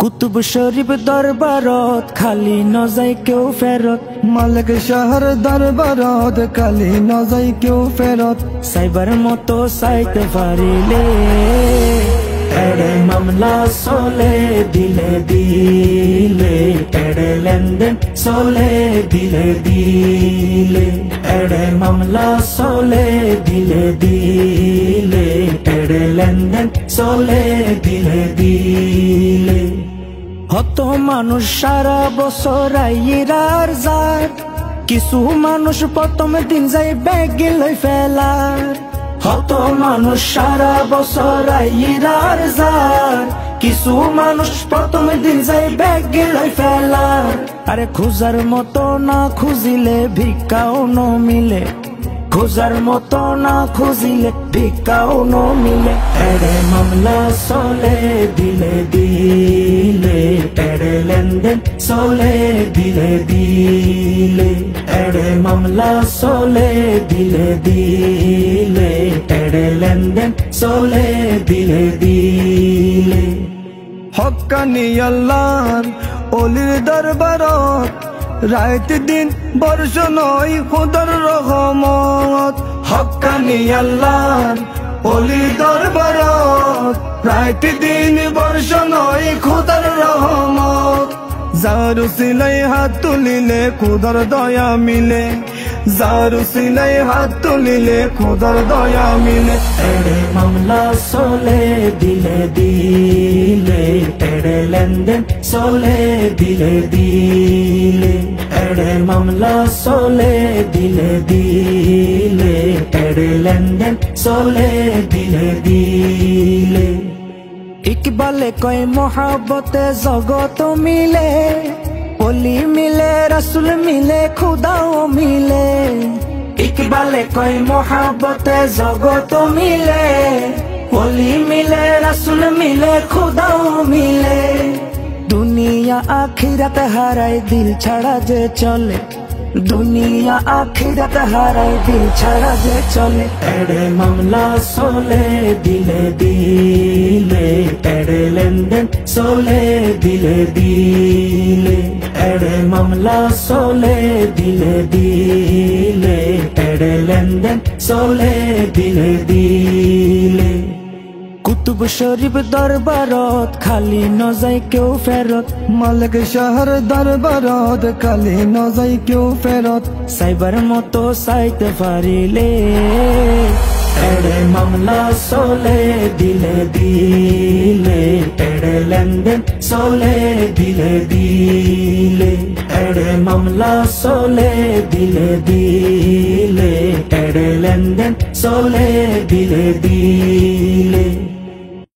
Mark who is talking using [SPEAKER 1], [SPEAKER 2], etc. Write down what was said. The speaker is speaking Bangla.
[SPEAKER 1] কুতুব শরীফ দরবারত খালি নজাই কেউ ফেরত,
[SPEAKER 2] মালিক শহর দরবারত খালি নজাই কেউ ফেরত।
[SPEAKER 1] সাইবার মতো চাইতে পারিলে এড়ে মামলা চলে দিলে দিলে, এড়ে লেনদেন চলে দিলে দিলে, এড়ে মামলা চলে দিলে দিলে, এড়ে লেনদেন চলে দিলে দিলে। হত মানুষ সারা বছর আইরার যায়, কিছু মানুষ প্রথম দিন যাই ব্যাগ লই ফেলার। হত মানুষ সারা বছর আইরার যায়, কিছু মানুষ প্রথম দিন যাই ব্যাগ লই ফেলার। আরে খোঁজার মতো না খুঁজিলে ভিক্ষাও ন মিলে, খোঁজার মতো না খুঁজিলে ভিক্ষাও ন মিলে। এড়ে মামলা চলে দিলে দিলে, এড়ে লেনদেন চলে দিলে দিলে, এড়ে মামলা চলে দিলে দিলে, এড়ে লেনদেন চলে দিলে দিলে।
[SPEAKER 2] হক্কানি আল্লাহর অলির দরবারত রাত দিন বর্ষ নয় খুদার রহমত।
[SPEAKER 1] হক্কানি আল্লাহর
[SPEAKER 2] অলির দরবারত রাত দিন বর্ষ নয় খুদার রহমত। যার সিলাই হাত তুলিলে খুদার দয়া মিলে, যার সিলাই হাত তুলিলে খুদার দয়া মিলে।
[SPEAKER 1] এড়ে মামলা চলে দিলে দিলে, এড়ে লেনদেন চলে দিলে দিলে, এড়ে মামলা চলে দিলে দিলে, এড়ে লেনদেন চলে দিলে দিলে। ইকবালে কয় মহাব্বতে জগত মিলে, অলি মিলে রাসূল মিলে খুদাও মিলে। ইকবালে কয় মহাব্বতে জগত মিলে, অলি মিলে রাসূল মিলে খুদাও মিলে। দুনিয়া আখিরাত হারায় দিল ছাড়া যে চলে, দুনিয়া আখিরাত হারায় দিল ছাড়া যে চলে। এড়ে মামলা চলে দিলে দিলে, এড়ে লেনদেন চলে দিলে দিলে, এড়ে মামলা চলে দিলে দিলে, এড়ে লেনদেন চলে দিলে দিলে। কুতুব শরীফ দরবারত খালি নজাই কেউ ফেরত,
[SPEAKER 2] মালিক শহর দরবারত খালি নজাই কেউ ফেরত।
[SPEAKER 1] সাইবার মতো চাইতে পারিলে এড়ে মামলা চলে দিলে দিলে, এড়ে লেনদেন চলে দিলে দিলে, এড়ে মামলা চলে দিলে দিলে, এড়ে লেনদেন চলে দিলে দিলে।